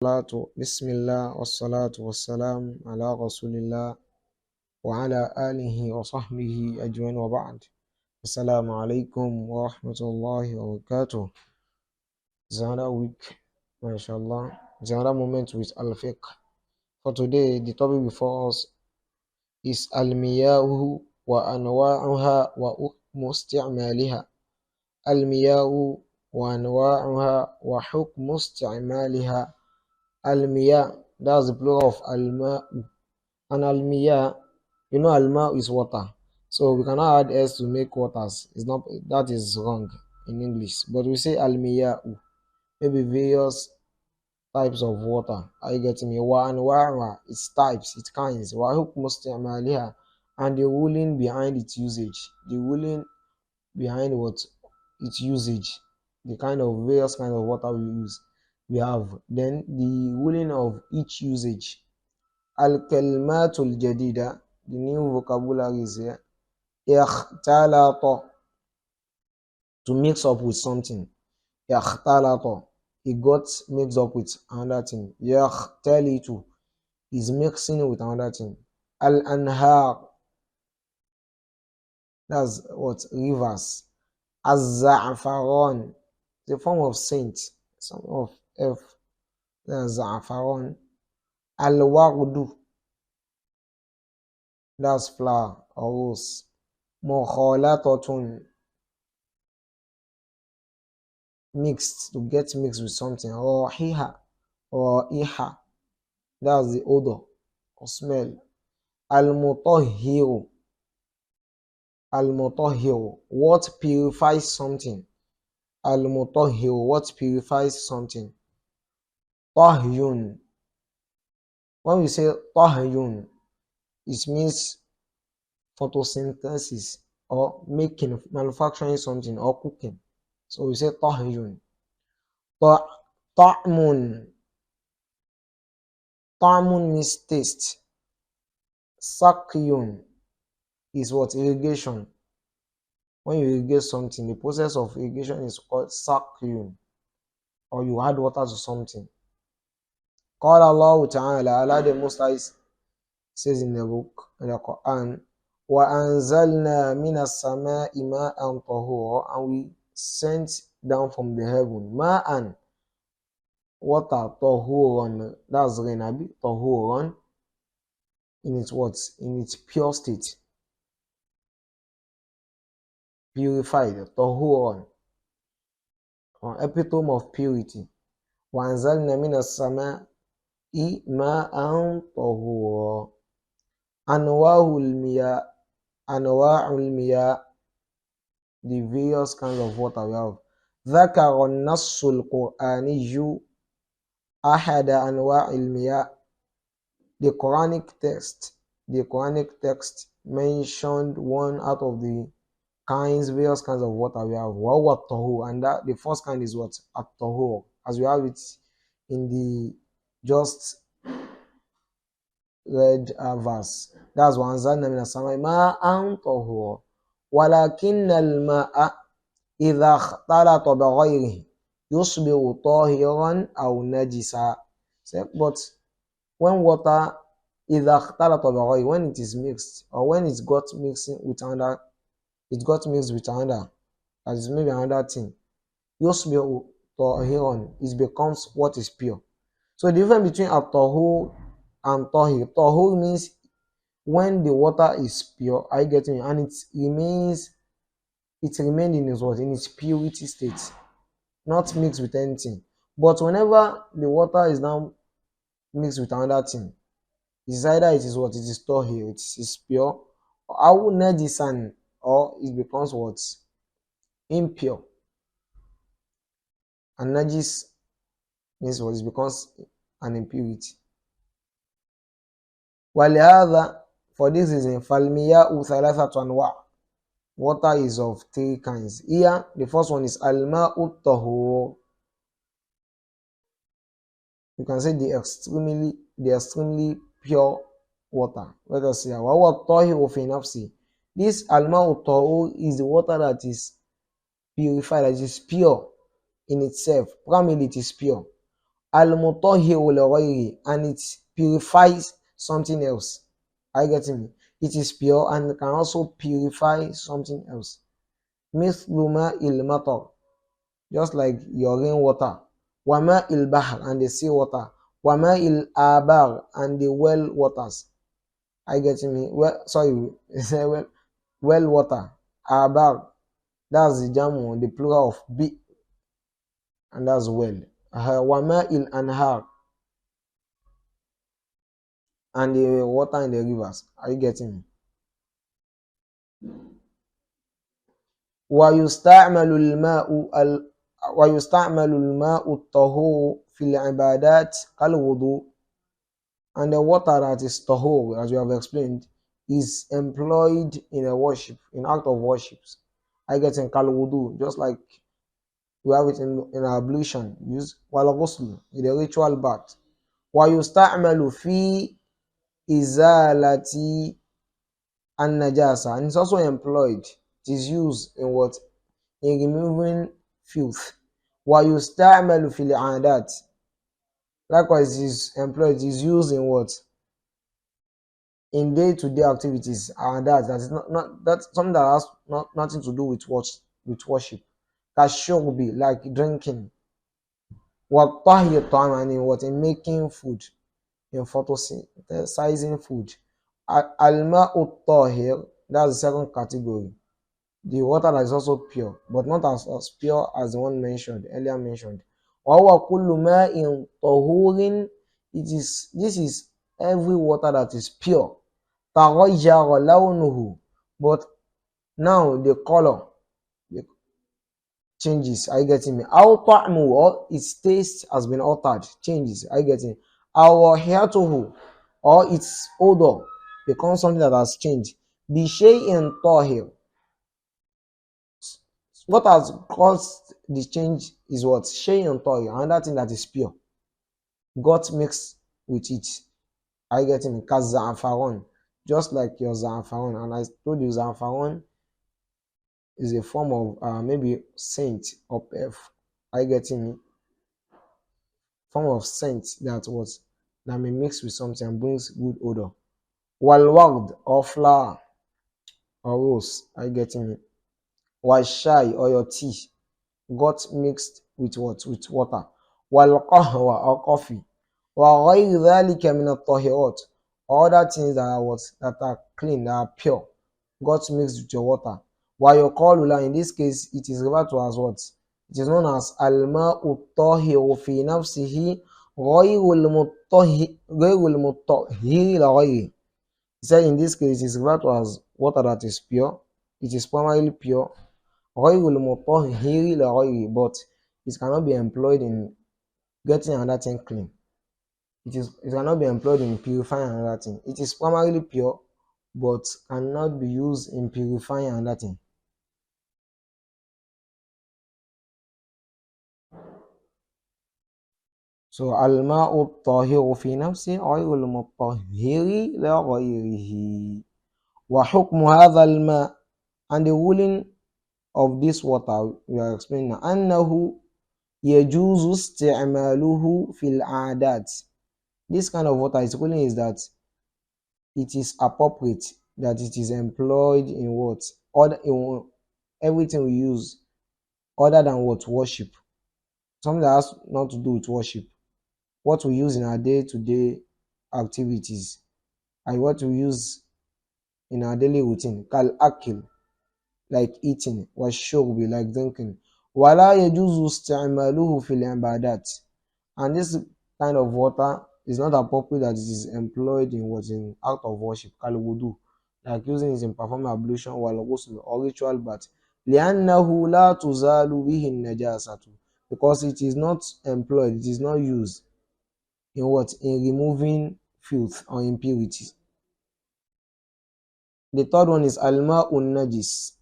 بسم الله والصلاة والسلام على رسول الله وعلى آله وصحبه أجمعين وبعد. Assalamu alaykum warahmatullahi wabarakatuh. It's another week, mashallah. It's another moment with Al-Fiqh. For today, the topic before us is Al-Miyahu wa anwa'uha wa hukmu isti'maliha. Al-Miyahu wa anwa'uha wa hukmu isti'maliha. Al-Miyah, that's the plural of Al-Ma'u. And Al-Miyah, Al-Ma is water. So we cannot add S to make waters. It's not, that is wrong in English. But we say Al-Miya'u, maybe various types of water. Are you getting me? Wa anwa'uha, its types, its kinds. Wa hukmu isti'maliha, and the ruling behind its usage. The ruling behind what? Its usage. The kind of various kind of water we have. Then the ruling of each usage. Al-Kalmatul Jadida, the new vocabulary is here. Ikhtalata, to mix up with something. Ikhtalata, it got mixed up with another thing. Yakhtalitu is mixing with another thing. Al-Anhar, that's what? Rivers. Az-Za'faran, the form of saint, some of F. That's Za'faran. Al-Wardu, that's flower or rose. Mukhalatatun, mixed, to get mixed with something. Or hiha or iha, that's the odor or smell. Al-Mutahhiru, Al-Mutahhiru, what purifies something. Al-Mutahhiru, what purifies something. Tahyun, when we say tahyun, it means photosynthesis or making, manufacturing something or cooking. So we say tahyun. Ta'mun, ta'mun means taste. Sakyun is what? Irrigation. When you irrigate something, the process of irrigation is called sakyun, or you add water to something. Qala Allah Ta'ala, Allah the Most High says in the book, in the Quran, وَأَنزَلْنَا مِنَ السَّمَاءِ مَاءً طَهُورًا, and we sent down from the heaven ma'an, water, tahuran, that's rain, tahuran, in its what? In its pure state, purified, tahuran, or epitome of purity. وَأَنزَلْنَا مِنَ السَّمَاءِ مَاءً طَهُورًا. Anwa'ul miyah, the various kinds of water we have. ذكر النص القرآني أحد أنواع المياه. The Quranic text mentioned one out of the various kinds of water we have. وَهُوَ الطَّهُورُ, and that the first kind is what? At-tahur, as we have it in the just read verse. That's وَأَنزَلْنَا مِنَ السَّمَاءِ مَاءً طَهُورًا وَلَكِنَّ الْمَاءَ إِذَا اخْتَلَطَ بِغَيْرِهِ يُصْبِحُ طَاهِرًا أَوْ نَجِسًا. But when water إِذَا اخْتَلَطَ بِغَيْرِهِ, when it is mixed, or when it got mixed with another, that is maybe another thing, يُصْبِحُ طَاهِرًا, it becomes what is pure. So the difference between at-tahur and tahir. Tahur means when the water is pure, are you getting me? And it remained in its what? In its purity state, not mixed with anything. But whenever the water is now mixed with another thing, it's either it is what? It is tahir, it is pure, or najisan, or it becomes what? Impure. And najis means what? It becomes an impurity. وَلِهَذَا, for this reason, فَالْمِيَاءُ ثَلَاثَةُ أَنْوَاعٍ, water is of three kinds. Here, the first one is al-ma'u tahur. You can say the extremely pure water. Let us see. وَهُوَ الطَّاهِرُ فِي نَفْسِهِ. This al-ma'u tahur is the water that is purified, that is pure in itself. Primarily, it is pure. al-mutahhiru li, and it purifies something else. Are you getting me? It is pure and can also purify something else. Mithlu ma'il matar, just like your rainwater. Wa ma'il bahr, and the sea water. Wa ma'il abar, and the well waters. Are you getting me? Well, sorry, well water. Abar, that's the jamu, the plural of bi, and that's well. Wa ma'il anhar, and the water in the rivers. Are you getting me? ويستعمل الماء ويستعمل الماء الطهور في العبادات كالوضوء, and the water that is tahur, as we have explained, is employed in a worship, in act of worships. I get in kalwudu, just like we have it in our ablution, use wal ghusl, in the ritual bath. ويستعمل في إزالة النجاسة, and it's also employed, it is used in what? In removing filth. ويستعمل في العادات, likewise is employed, is used in what? In day-to-day activities, and that is not that's something that has nothing to do with what, with worship. That should be like drinking. What time, and in what, in making food, in photosynthesizing food. Al-ma'u tahir, that's the second category. The water that is also pure, but not as pure as the one mentioned earlier mentioned. وَهُوَ كُلُّ مَاءٍ طَهُورٍ, this is every water that is pure. تَغَيَّرَ لَوْنُهُ, but now the color changes. Are you getting me? أَوْ طَعْمُهُ, or its taste has been altered, changes. Are you getting me? أَوْ رَيْحَتُهُ, or its odor becomes something that has changed. بِشَيْءٍ طَاهِرٍ, what has caused the change is what? Shay'un tahir, another thing that is pure, got mixed with it. Are you getting me? Kaza'afaron, just like your za'afaron, and I told you za'afaron is a form of maybe scent or perf. Are you getting me? Form of scent that may mix with something and brings good odor. Walward, or flower or rose. Are you getting me? Washai, or your tea, got mixed with what? With water. Wal-qahwa, or coffee. وَغَيْرِ ذَلِكَ مِنَ الطَّاهِرَاتِ, other things that are what? That are clean, that are pure, got mixed with your water. وَيُقَالُ لَهُ, in this case, it is referred to as what? It is known as الْمَاءُ الطَّاهِرُ فِي نَفْسِهِ غَيْرُ الْمُطَّهِّرِ لِغَيْرِهِ. He said in this case, it is referred to as water that is pure. It is primarily pure. غَيْرُ الْمُطَّهِّرِ لِغَيْرِهِ, but it cannot be employed in getting another thing clean. It cannot be employed in purifying another thing. It is primarily pure, but cannot be used in purifying another thing. So al-ma'u at-tahiru fi nafsi ghayru al-mutahhiri li ghayrihi. Wa hukmu hadha al-ma', and the ruling of this water we are explaining now, annahu yajuzu isti'maluhu fil 'adat. This kind of water, its ruling is that it is appropriate that it is employed in what? In everything we use other than what? Worship. Something that has not to do with worship. What we use in our day-to-day activities and what we use in our daily routine. Kal akil, like eating. Was shurbi, like drinking. Wala yajuzu isti'maluhu fil ibadat. And this kind of water is not appropriate that it is employed in what? In act of worship. Kal wudu, like using it in performing ablution wal ghusl, or ritual bath. لأنه لا تزال به النجاسة, because it is not employed, it is not used in what? In removing filth or impurities. The third one is al-ma'un najis,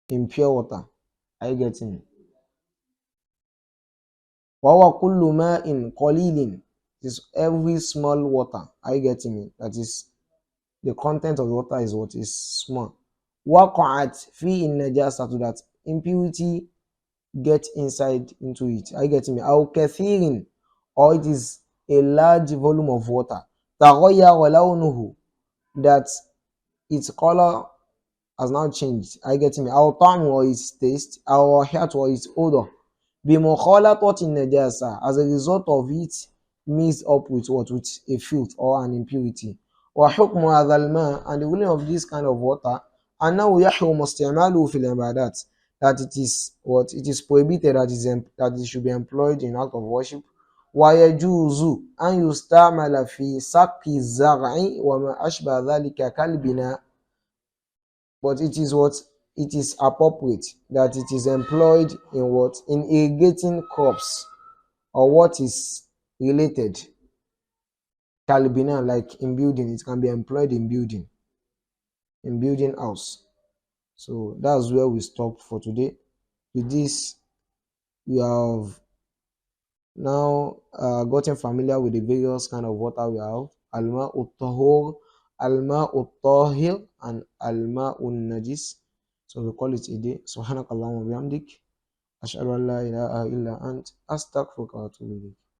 impure water. Are you getting it? وَهُوَ كُلُّ مَاءٍ قَلِيلٍ, is every small water. Are you getting it? That is, the content of the water is what? Is small. وَقَعَتْ فِيهِ النَّجَاسَةُ, that impurity get inside into it. Are you getting me? Aw kathirin, or it is a large volume of water. Taghayyara lawnuhu, that its color has now changed. Are you getting me? Our ta'mu, or its taste, our heart, or its odor. Bimukhalatatin najasa, as a result of it mixed up with what? With a filth or an impurity. Wa hukmu hadhal ma, and the ruling of this kind of water, annahu yahrumu isti'maluhu fil ibadat, that it is what? It is prohibited, that it should be employed in act of worship. Wa yajuzu an yustamala fi saqi zar'i wa ma ashba dhalika kalbina, but it is what? It is appropriate that it is employed in what? In irrigating crops or what is related. Kalbina, like in building, it can be employed in building house. So that's where we stop for today. With this, we have now gotten familiar with the various kind of water we have: alma uttahur, alma uttahir, and alma najis. So we call it a day. Subhanakallahumma bihamdik, ashhadu an la ilaha illa ant, astaghfiruka wa atubu ilayk.